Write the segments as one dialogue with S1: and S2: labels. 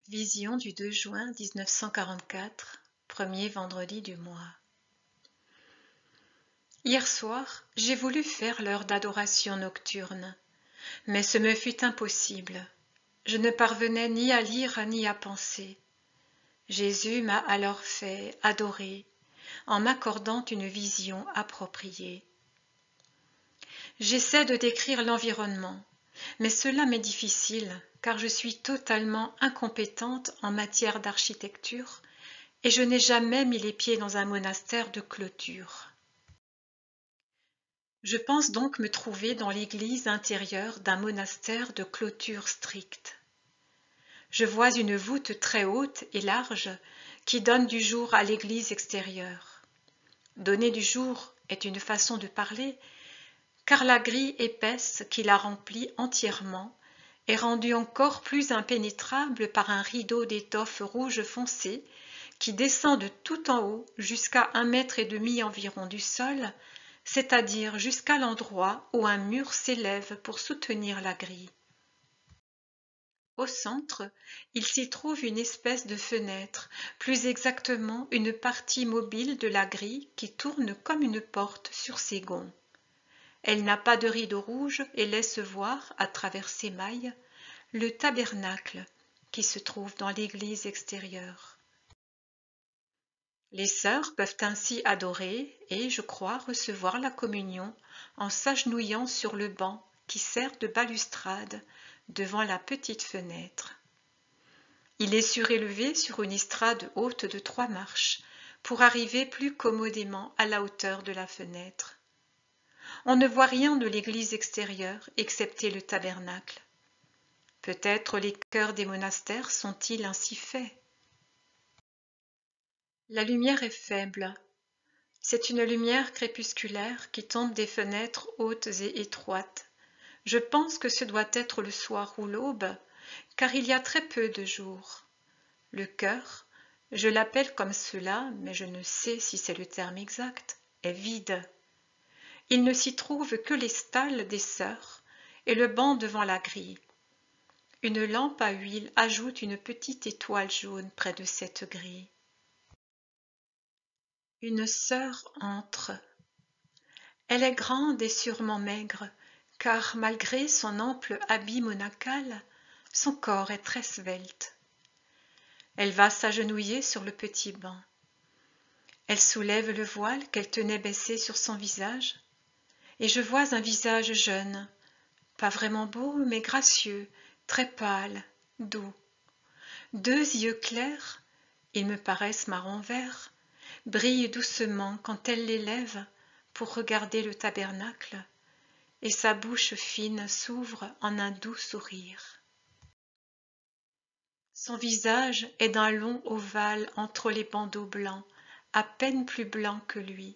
S1: Vision du 2 juin 1944, premier vendredi du mois. Hier soir, j'ai voulu faire l'heure d'adoration nocturne, mais ce me fut impossible. Je ne parvenais ni à lire ni à penser. Jésus m'a alors fait adorer en m'accordant une vision appropriée. J'essaie de décrire l'environnement, mais cela m'est difficile car je suis totalement incompétente en matière d'architecture et je n'ai jamais mis les pieds dans un monastère de clôture. Je pense donc me trouver dans l'église intérieure d'un monastère de clôture stricte. Je vois une voûte très haute et large qui donne du jour à l'église extérieure. Donner du jour est une façon de parler, car la grille épaisse qui la remplit entièrement est rendue encore plus impénétrable par un rideau d'étoffe rouge foncé qui descend de tout en haut jusqu'à 1,5 m environ du sol, c'est-à-dire jusqu'à l'endroit où un mur s'élève pour soutenir la grille. Au centre, il s'y trouve une espèce de fenêtre, plus exactement une partie mobile de la grille qui tourne comme une porte sur ses gonds. Elle n'a pas de rideau rouge et laisse voir, à travers ses mailles, le tabernacle qui se trouve dans l'église extérieure. Les sœurs peuvent ainsi adorer et, je crois, recevoir la communion en s'agenouillant sur le banc qui sert de balustrade devant la petite fenêtre. Il est surélevé sur une estrade haute de 3 marches pour arriver plus commodément à la hauteur de la fenêtre. On ne voit rien de l'église extérieure excepté le tabernacle. Peut-être les chœurs des monastères sont-ils ainsi faits. La lumière est faible. C'est une lumière crépusculaire qui tombe des fenêtres hautes et étroites. Je pense que ce doit être le soir ou l'aube, car il y a très peu de jour. Le chœur, je l'appelle comme cela, mais je ne sais si c'est le terme exact, est vide. Il ne s'y trouve que les stalles des sœurs et le banc devant la grille. Une lampe à huile ajoute une petite étoile jaune près de cette grille. Une sœur entre. Elle est grande et sûrement maigre, car malgré son ample habit monacal, son corps est très svelte. Elle va s'agenouiller sur le petit banc. Elle soulève le voile qu'elle tenait baissé sur son visage, et je vois un visage jeune, pas vraiment beau, mais gracieux, très pâle, doux. 2 yeux clairs, ils me paraissent marron vert, brillent doucement quand elle les lève pour regarder le tabernacle, et sa bouche fine s'ouvre en un doux sourire. Son visage est d'un long ovale entre les bandeaux blancs, à peine plus blanc que lui.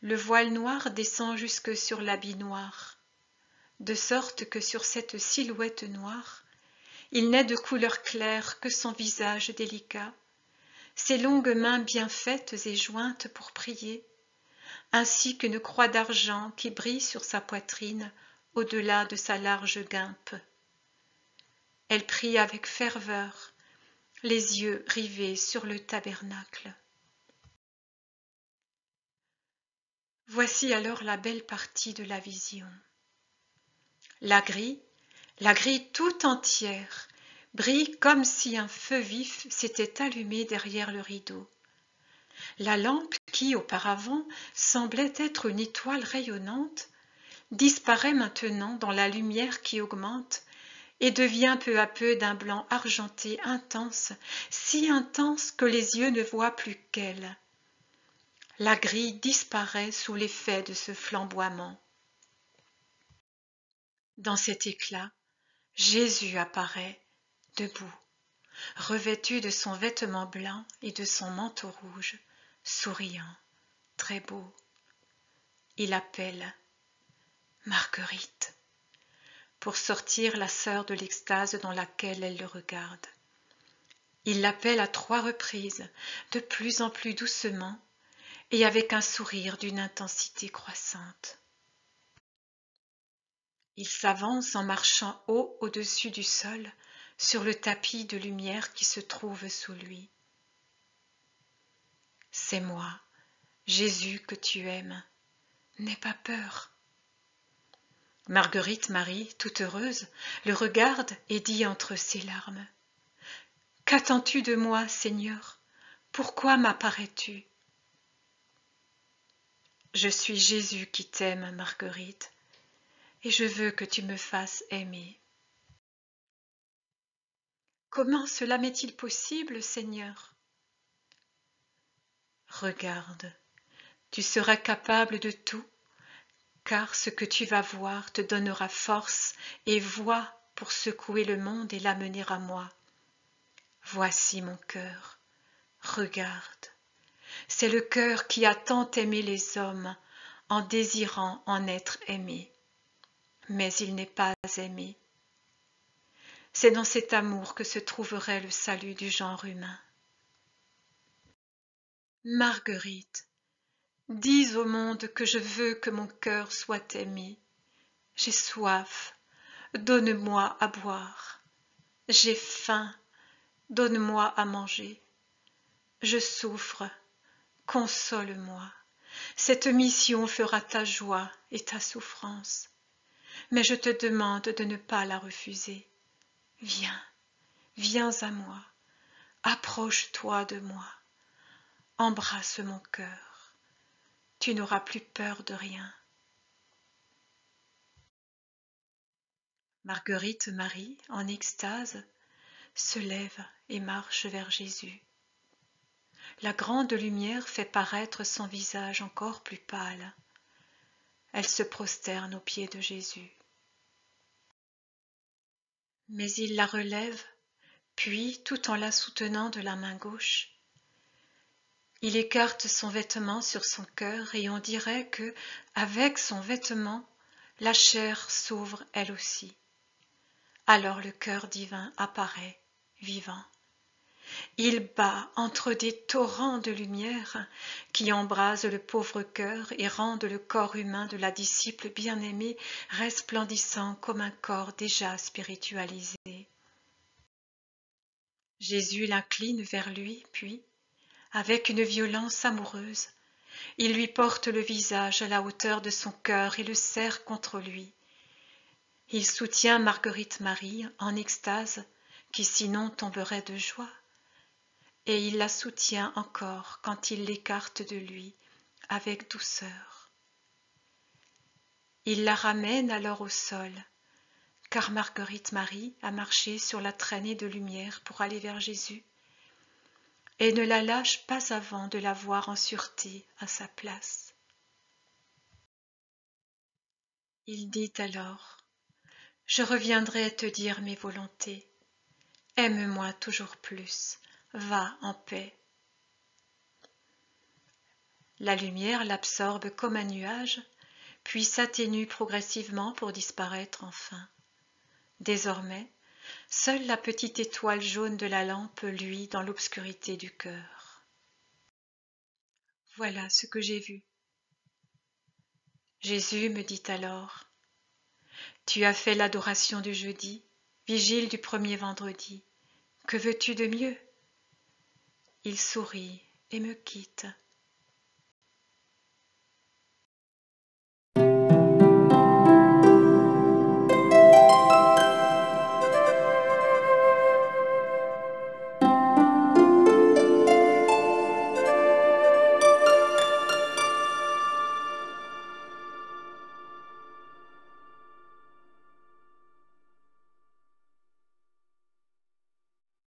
S1: Le voile noir descend jusque sur l'habit noir, de sorte que sur cette silhouette noire, il n'est de couleur claire que son visage délicat, ses longues mains bien faites et jointes pour prier, ainsi qu'une croix d'argent qui brille sur sa poitrine au-delà de sa large guimpe. Elle prie avec ferveur, les yeux rivés sur le tabernacle. Voici alors la belle partie de la vision. La grille tout entière, brille comme si un feu vif s'était allumé derrière le rideau. La lampe qui, auparavant, semblait être une étoile rayonnante, disparaît maintenant dans la lumière qui augmente et devient peu à peu d'un blanc argenté intense, si intense que les yeux ne voient plus qu'elle. La grille disparaît sous l'effet de ce flamboiement. Dans cet éclat, Jésus apparaît, debout, revêtu de son vêtement blanc et de son manteau rouge, souriant, très beau. Il appelle Marguerite pour sortir la sœur de l'extase dans laquelle elle le regarde. Il l'appelle à 3 reprises, de plus en plus doucement, et avec un sourire d'une intensité croissante. Il s'avance en marchant haut au-dessus du sol, sur le tapis de lumière qui se trouve sous lui. C'est moi, Jésus que tu aimes. N'aie pas peur. Marguerite Marie, toute heureuse, le regarde et dit entre ses larmes: Qu'attends-tu de moi, Seigneur? Pourquoi m'apparais-tu? Je suis Jésus qui t'aime, Marguerite, et je veux que tu me fasses aimer. Comment cela m'est-il possible, Seigneur? Regarde, tu seras capable de tout, car ce que tu vas voir te donnera force et voix pour secouer le monde et l'amener à moi. Voici mon cœur, regarde. C'est le cœur qui a tant aimé les hommes en désirant en être aimé. Mais il n'est pas aimé. C'est dans cet amour que se trouverait le salut du genre humain. Marguerite, dis au monde que je veux que mon cœur soit aimé. J'ai soif, donne-moi à boire. J'ai faim, donne-moi à manger. Je souffre, console-moi. Cette mission fera ta joie et ta souffrance. Mais je te demande de ne pas la refuser. Viens, viens à moi, approche-toi de moi, embrasse mon cœur, tu n'auras plus peur de rien. Marguerite Marie, en extase, se lève et marche vers Jésus. La grande lumière fait paraître son visage encore plus pâle. Elle se prosterne aux pieds de Jésus. Mais il la relève, puis, tout en la soutenant de la main gauche, il écarte son vêtement sur son cœur et on dirait que, avec son vêtement, la chair s'ouvre elle aussi. Alors le cœur divin apparaît, vivant. Il bat entre des torrents de lumière qui embrasent le pauvre cœur et rendent le corps humain de la disciple bien-aimée resplendissant comme un corps déjà spiritualisé. Jésus l'incline vers lui, puis, avec une violence amoureuse, il lui porte le visage à la hauteur de son cœur et le serre contre lui. Il soutient Marguerite Marie en extase, qui sinon tomberait de joie, et il la soutient encore quand il l'écarte de lui, avec douceur. Il la ramène alors au sol, car Marguerite Marie a marché sur la traînée de lumière pour aller vers Jésus, et ne la lâche pas avant de la voir en sûreté à sa place. Il dit alors: Je reviendrai te dire mes volontés. Aime-moi toujours plus, va en paix. La lumière l'absorbe comme un nuage, puis s'atténue progressivement pour disparaître enfin. Désormais, seule la petite étoile jaune de la lampe luit dans l'obscurité du cœur. Voilà ce que j'ai vu. Jésus me dit alors: Tu as fait l'adoration du jeudi, vigile du premier vendredi. Que veux-tu de mieux? Il sourit et me quitte,